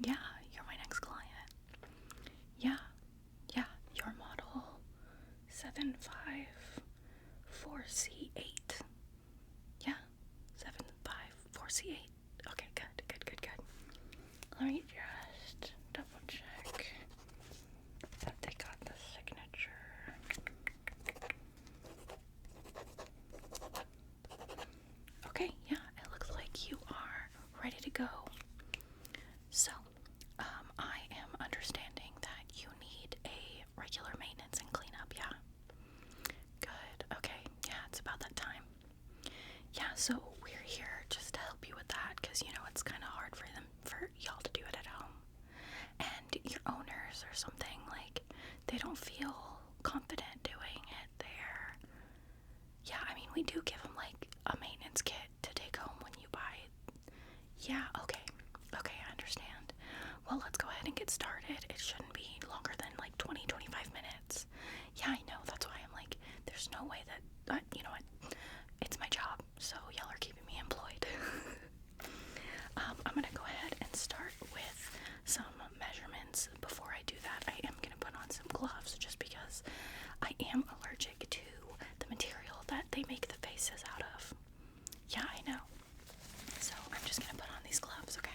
Yeah, you're my next client. Yeah, your model 754C8. Yeah, 754C8. Okay, good. Let me just double check that they got the signature. Okay, yeah, it looks like you are ready to go. So, I am understanding that you need a regular maintenance and cleanup, yeah? Good, okay, yeah, it's about that time. Yeah, so we're here just to help you with that, because, it's kind of hard for y'all to do it at home. And your owners or something, like, they don't feel confident doing it there. Yeah, I mean, we do give them, like, a maintenance kit to take home when you buy it. Yeah, okay, I understand. Well, let's go ahead and get started. It shouldn't be longer than, like, 20-25 minutes. Yeah, I know, that's why I'm like, there's no way that, you know what, it's my job, so y'all are keeping me employed. I'm gonna go ahead and start with some measurements. Before I do that, I am gonna put on some gloves just because I am allergic to the material that they make the faces out of. Yeah, I know. So I'm just gonna put on these gloves, okay?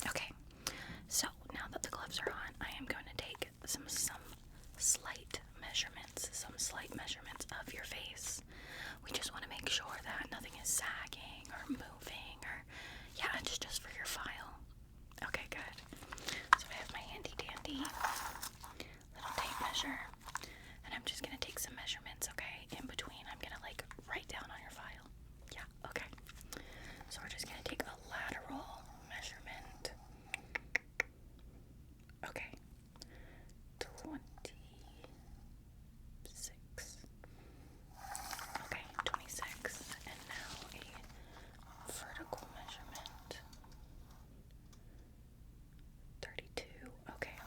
Okay, so now that the gloves are on, I am going to take some slight measurements of your face. We just want to make sure that nothing is sagging or moving, or yeah, it's just for your file. Okay, good. So I have my handy dandy little tape measure, and I'm just gonna take some measurements, okay? In between, I'm gonna like write down on your file. Yeah, okay. So we're just gonna take a lateral measurement. Okay. 26. Okay, 26. And now a vertical measurement. 32. Okay.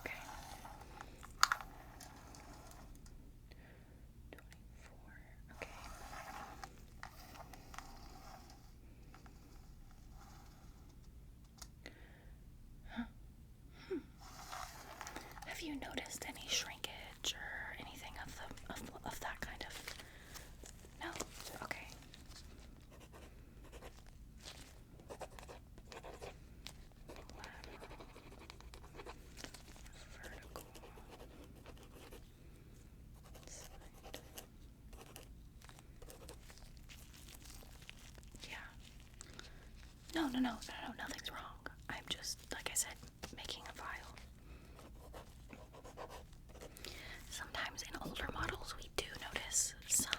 24. Okay. Huh. Have you noticed any shrinkage or anything of that kind of? No? Okay. Lateral, vertical, side. Yeah. No, nothing's wrong. I'm just, like I said, making a file. Sometimes in older models we do notice some,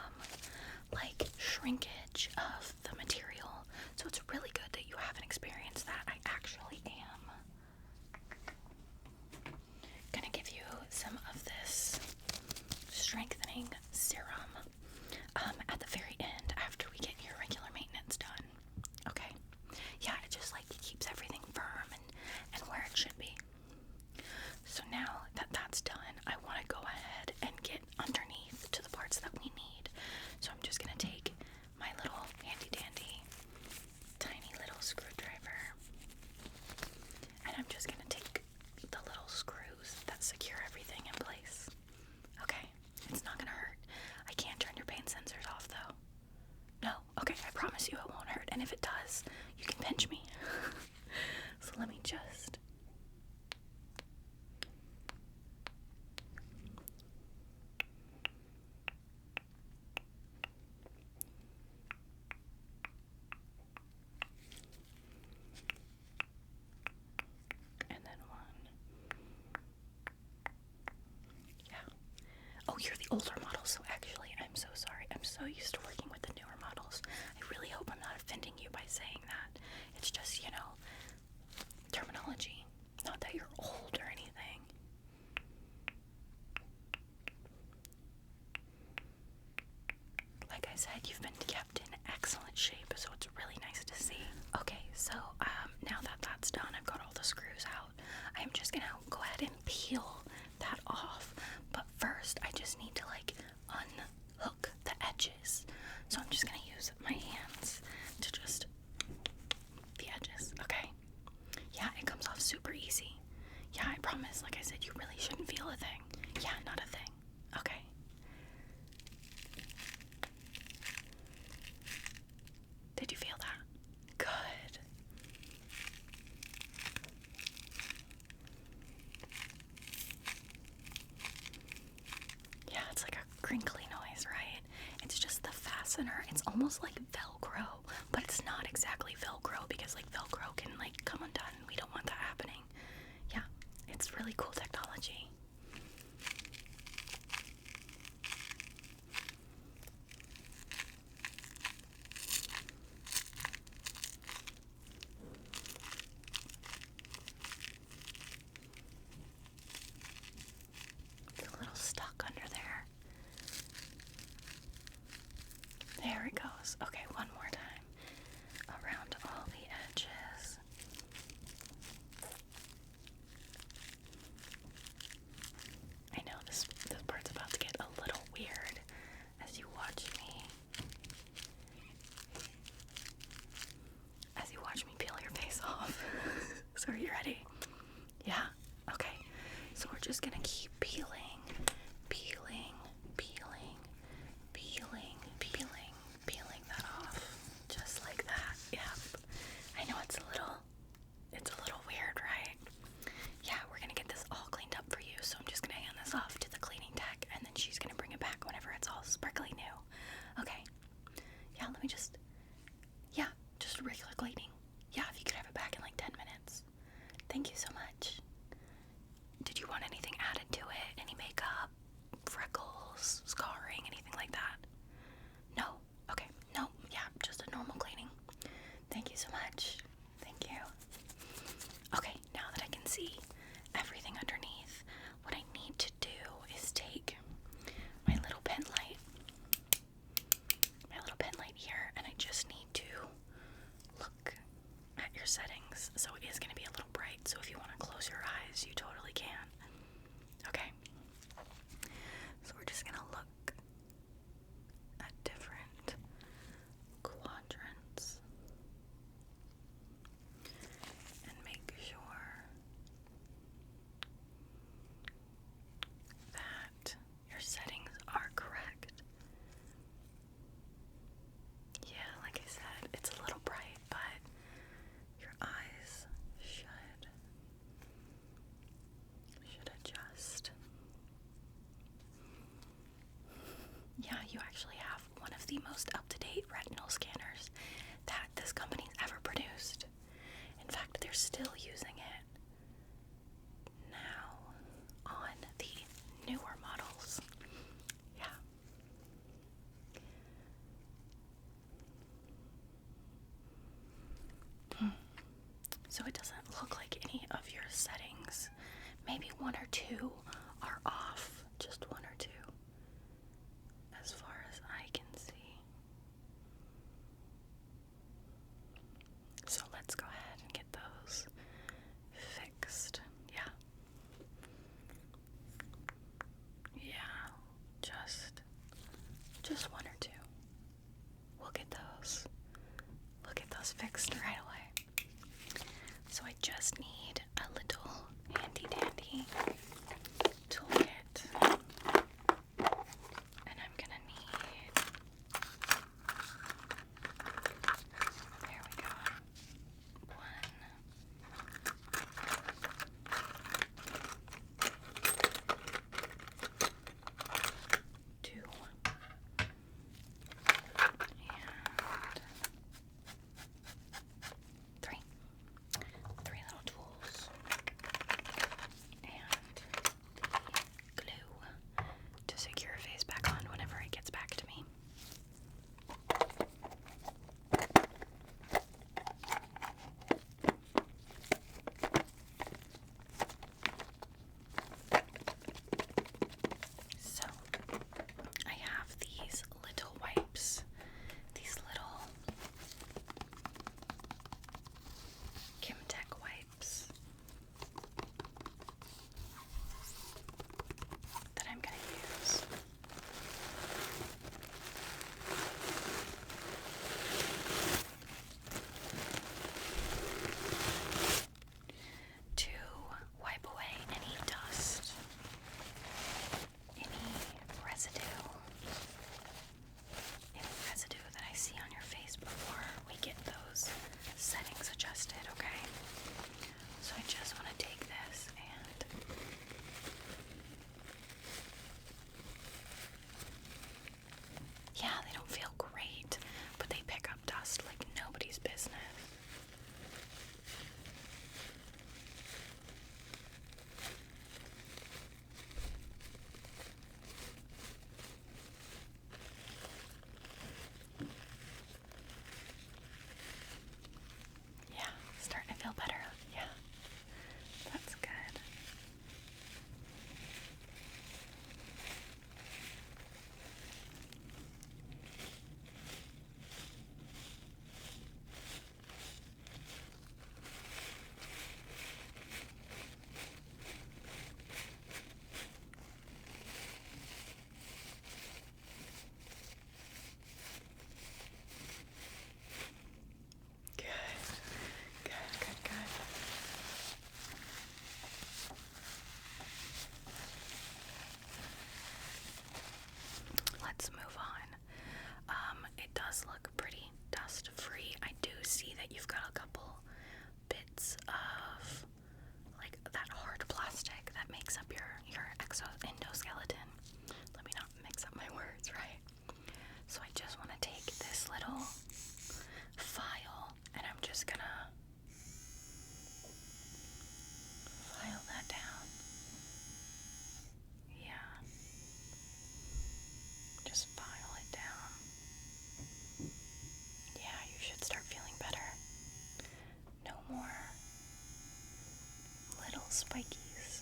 like, shrinkage of the material. So it's really good that you haven't experienced that. I actually am gonna give you some of this strengthening serum at the very end after we get your regular maintenance done. Okay? Yeah, it just like keeps everything firm and where it should be. So now that that's done, I want to go ahead and get underneath to the parts that we need. So I'm just gonna take my little handy dandy tiny little screwdriver, and I'm just gonna take the little screws that secure everything in place. Okay, it's not gonna hurt. I can't turn your pain sensors off though. No, okay, I promise you it won't hurt, and if it does, you can pinch me. So let me just. And then one. Yeah. Oh, you're the older model, so actually, I'm so sorry. I'm so used to working with the newer models. I really hope I'm not offending you by saying that. It's just, terminology. Not that you're old or anything. Like I said, you've been kept in excellent shape, so it's really nice to see. Okay, so crinkly noise, right? It's just the fastener. It's almost like Velcro, but it's not exactly Velcro because like Velcro can like come undone. We don't want that happening. Yeah, it's really cool technology. It's a little stuck under there. There it goes. Okay, one more time. Around all the edges. I know this part's about to get a little weird as you watch me. As you watch me peel your face off. So are you ready? Yeah? Okay. So we're just gonna keep peeling, peeling, peeling, peeling, peeling, peeling that off. Just like that. Yep. I know it's a little weird, right? Yeah, we're gonna get this all cleaned up for you. So I'm just gonna hand this off to the cleaning tech and then she's gonna bring it back whenever it's all sparkly new. Okay. Yeah, let me just regular cleaning. Yeah, if you could have it back in like 10 minutes. Thank you so much. Did you want anything added to it? Any makeup, freckles, scarring, anything like that? No? Okay. No, yeah, just a normal cleaning. Thank you so much. Thank you. Okay, now that I can see everything underneath, what I need to do is take my little pen light here, and I just need to look at your settings. So it is going to be a little bright, so if you want to close your eyes, you totally can. Okay. So we're just going to look at different quadrants and make sure that your settings are correct. Yeah, like I said, it's a little bright, but your eyes should adjust. Yeah, you actually have one of the most up-to-date retinal scanners that this company's ever produced. In fact, they're still using it now on the newer models. Yeah. So it doesn't look like any of your settings, maybe one or two, are off. Just one or two, as far as I can see. So let's go ahead and get those fixed. Yeah. Yeah, just one or two. We'll get those fixed right away. So I just need a little handy dandy toolkit, and I'm gonna need, there we go, 2, and 3 little tools, and see that you've got a couple bits of like that hard plastic that makes up your endoskeleton. Let me not mix up my words, right? So I just want to take this little file and I'm just gonna file that down. Yeah. Just file it down. Yeah, you should start feeling better. No more little spikies.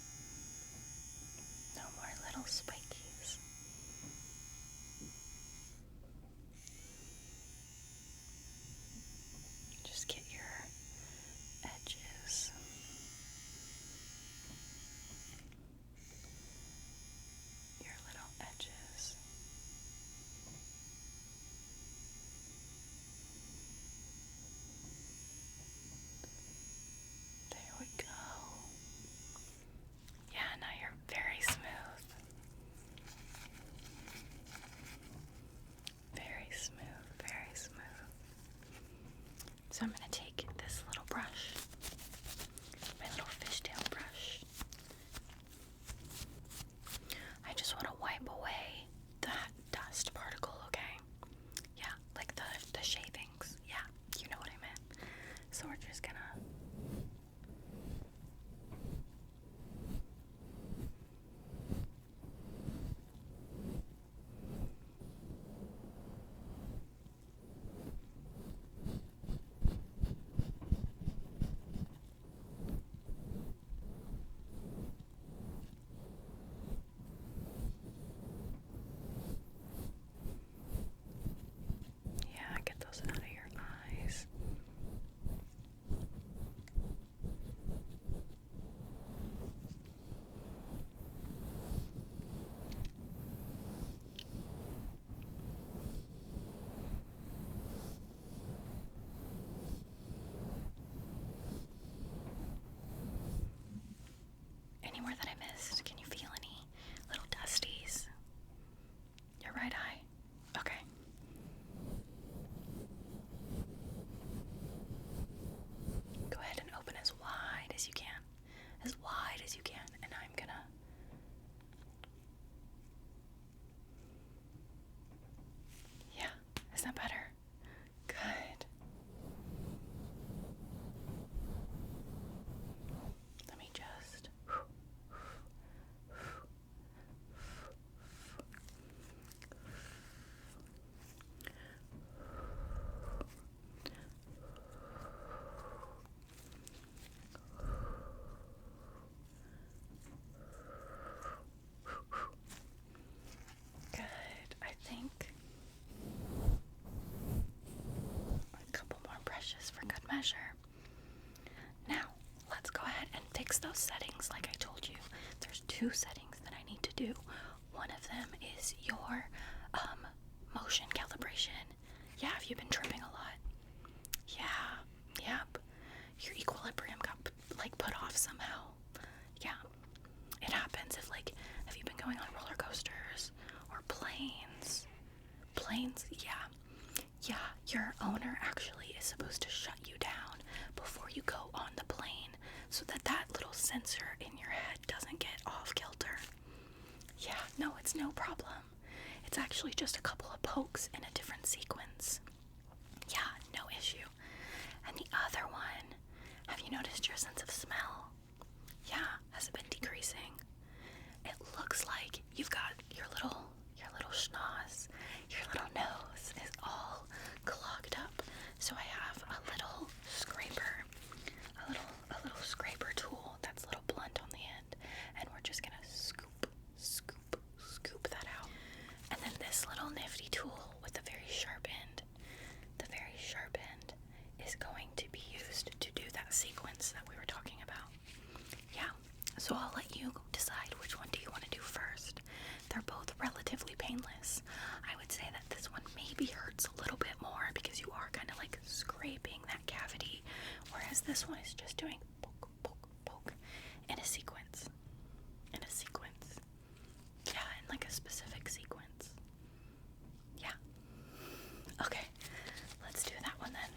No more little spikies. Just get your edges. Your little edges. There we go. Yeah, now you're very smooth. Very smooth, very smooth. So I'm going to take this little brush, my little fishtail brush. I just want to wipe away that dust particle, okay? Yeah, like the shavings. Yeah, you know what I meant. So we're just gonna get those out of your eyes. Anywhere that I missed? Can you feel any little dusties? Your right eye? Okay. Go ahead and open as wide as you can. As wide as you can. And I'm gonna yeah, is that better? Good. Let me just good. I think a couple more brushes for good measure. Now, let's go ahead and fix those settings like I told you. There's 2 settings that I need to do. One of them is your motion calibration. Yeah, have you been tripping a lot? Yeah, yep. Your equilibrium got put off somehow. Yeah, it happens if have you been going on roller coasters or planes? Planes, yeah. Yeah, your owner actually is supposed to shut you down before you go on the plane so that little sensor in your head doesn't get off kilter. Yeah, no, it's no problem. It's actually just a couple of pokes in a different sequence. Yeah, no issue. And the other one, have you noticed your sense of smell? Yeah, has it been decreasing? It looks like you've got your little schnoz, your little nose is all clogged up. So I have a little scraper, a little scraper tool that's a little blunt on the end, and we're just gonna scoop that out. And then this little nifty tool with the very sharp end is going to be used to do that sequence that we were talking about. Yeah, so I'll let you decide which one do you want to do first. They're both relatively painless. I would say that this one maybe hurts a little bit more because you are kind of like scraping that cavity, whereas this one is just doing poke, poke, poke in a sequence. Yeah, in like a specific sequence. Yeah. Okay, let's do that one then.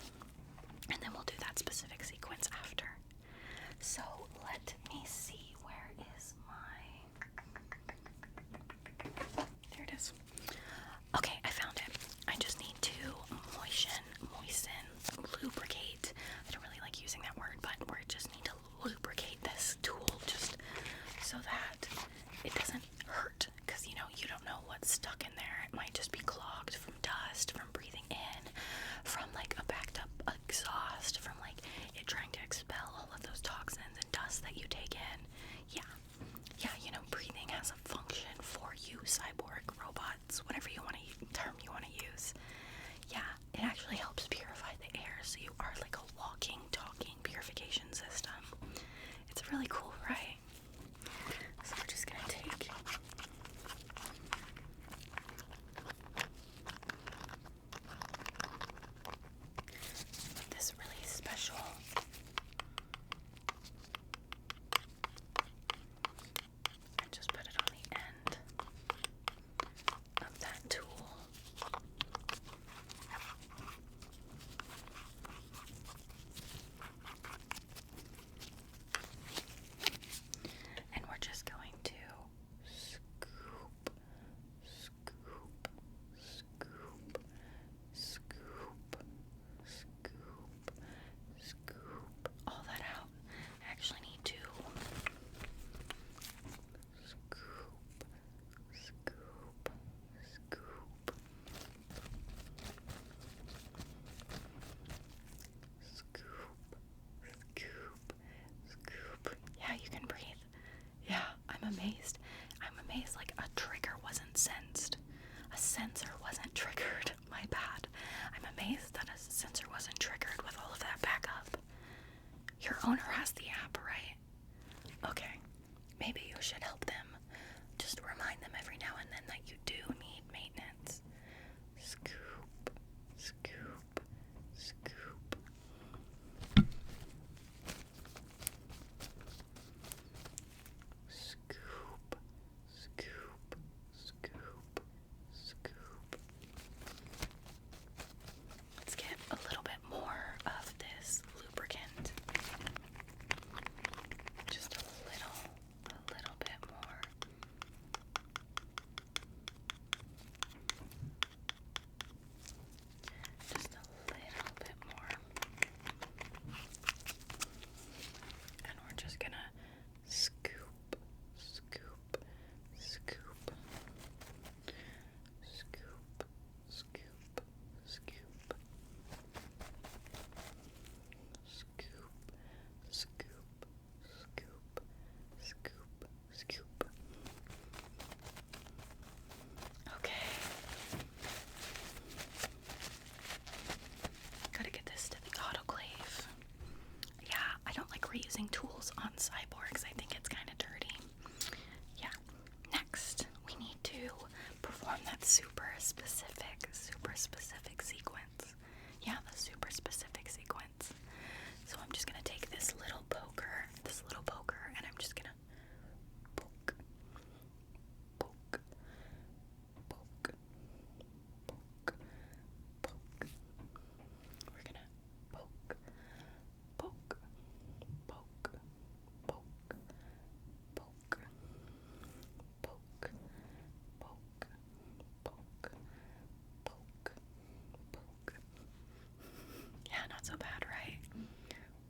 not so bad, right?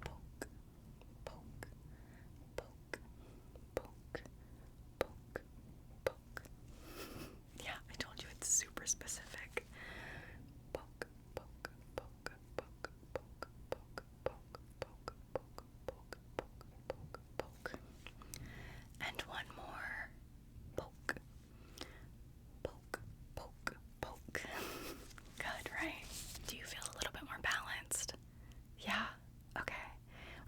Poke, poke, poke, poke, poke, poke. Yeah, I told you it's super specific. Poke, poke, poke, poke, poke, poke, poke, poke, poke, poke, poke, poke, poke. And one more. Poke, poke, poke, poke. Good, right? Do you feel a little bit more balanced? Yeah? Okay.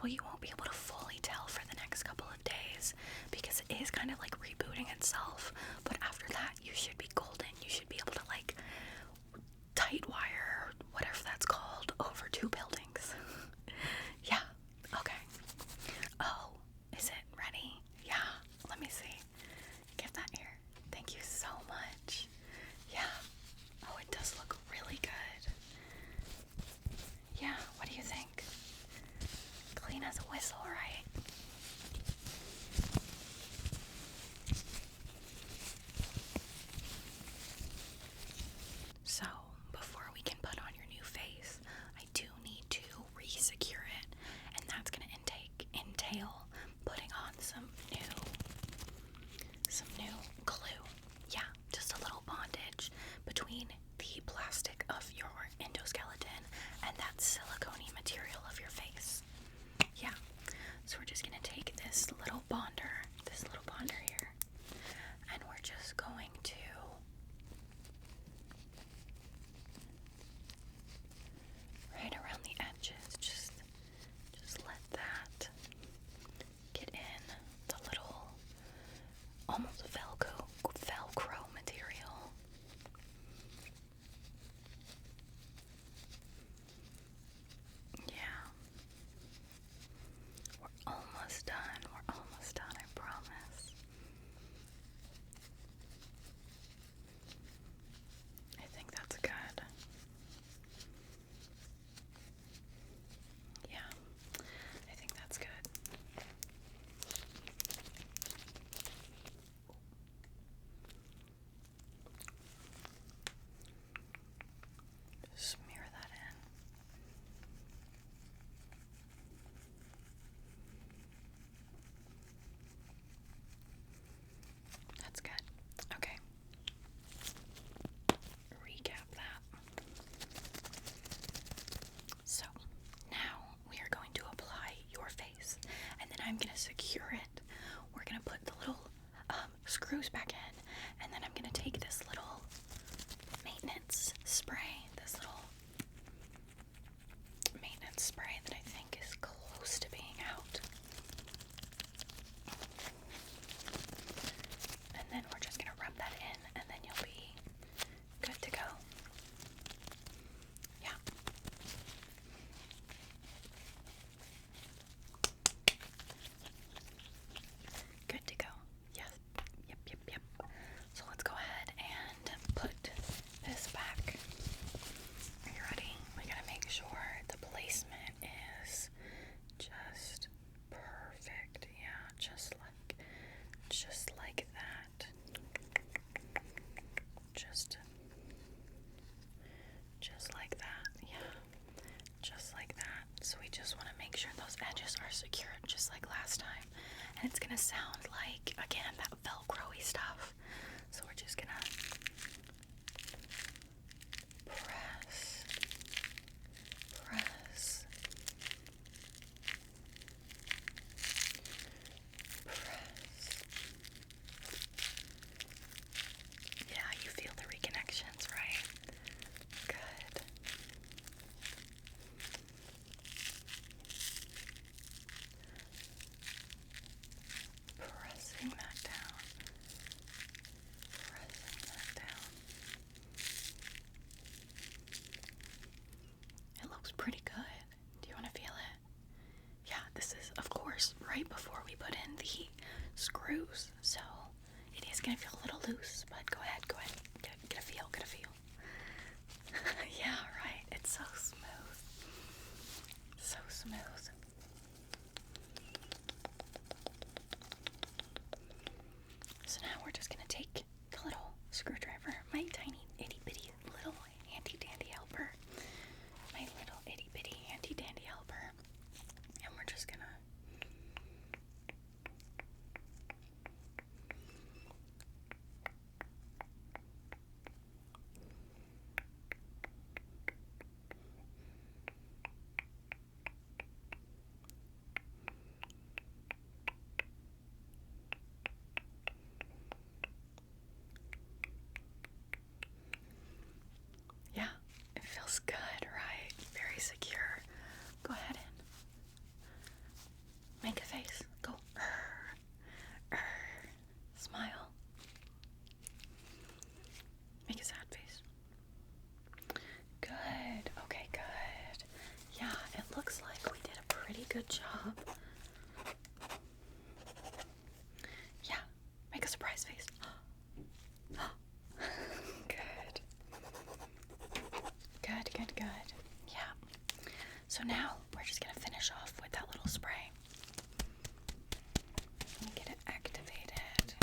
Well, you won't be able to fully tell for the next couple of days because it is kind of like rebooting itself. But after that, you should be golden. You should be able to like tight wire, or whatever that's called, over 2 buildings. Yeah. Okay. Oh, is it ready? Yeah. Let me see. Give that here. Thank you so much. Yeah. Oh, it does look really good. Yeah, what do you think? Clean as a whistle, right? So, before we can put on your new face, I do need to re-secure it, and that's going to entail putting on some new glue. Yeah, just a little bondage between the plastic of your endoskeleton and that silicone material of your face. Yeah, so we're just gonna take this little bonder here, and we're just going to right around the edges, just let that get in the little almost Velcro material. Yeah. We're almost done. I promise. I think that's good. Yeah, I think that's good. Smear that in. That's good. Okay. Recap that. So, now we are going to apply your face, and then I'm going to secure it. We're going to put the little screws back in, and then I'm going to take this little maintenance spray, that I think is close to being out. And then we're just going to rub that in, and then you'll be good to go. Yeah. Good to go. Yes. Yep. So let's go ahead and put this back. Are you ready? We gotta make sure the placement is just perfect. Yeah, just like that. Just like that. Yeah. Just like that. So we just want to make sure those edges are secured just like last time. And it's gonna sound like, again, that Velcro-y stuff. So we're just gonna press. Yeah, you feel the reconnections, right? Good. Pressing that down. It looks pretty good. Do you want to feel it? Yeah, this is, of course, right before we put in the screws, so it is going to feel a little loose, but go ahead. Get a feel. Yeah, right. It's so smooth. So now we're just going to take the little screwdriver, my tiny itty bitty little handy dandy helper. My little itty bitty handy dandy good job. Yeah, make a surprise face. Good. Good, good, good. Yeah. So now we're just gonna finish off with that little spray. Get it activated.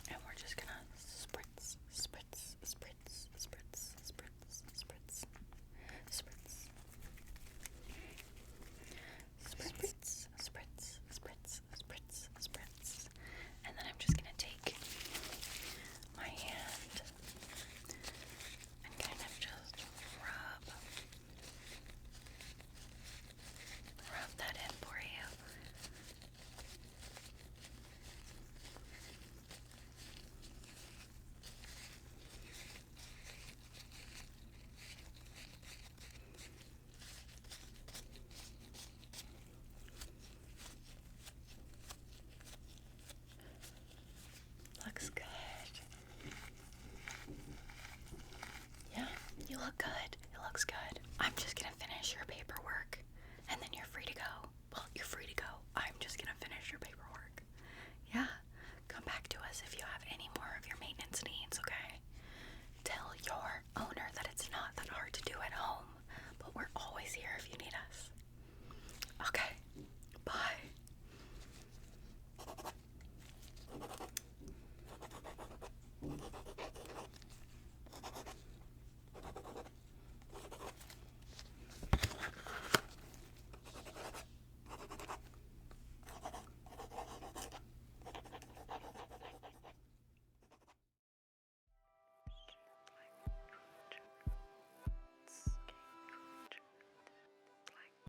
And we're just gonna spritz, spritz, spritz, spritz, spritz, spritz, spritz. Spritz, spritz, spritz, spritz, spritz. And then I'm just gonna take my hand and kind of just rub that in for you. Looks good. Yeah, you look good. It looks good. I'm just gonna finish your paperwork and then you're free to go. Well, you're free to go. I'm just gonna finish your paperwork. Yeah, come back to us if you have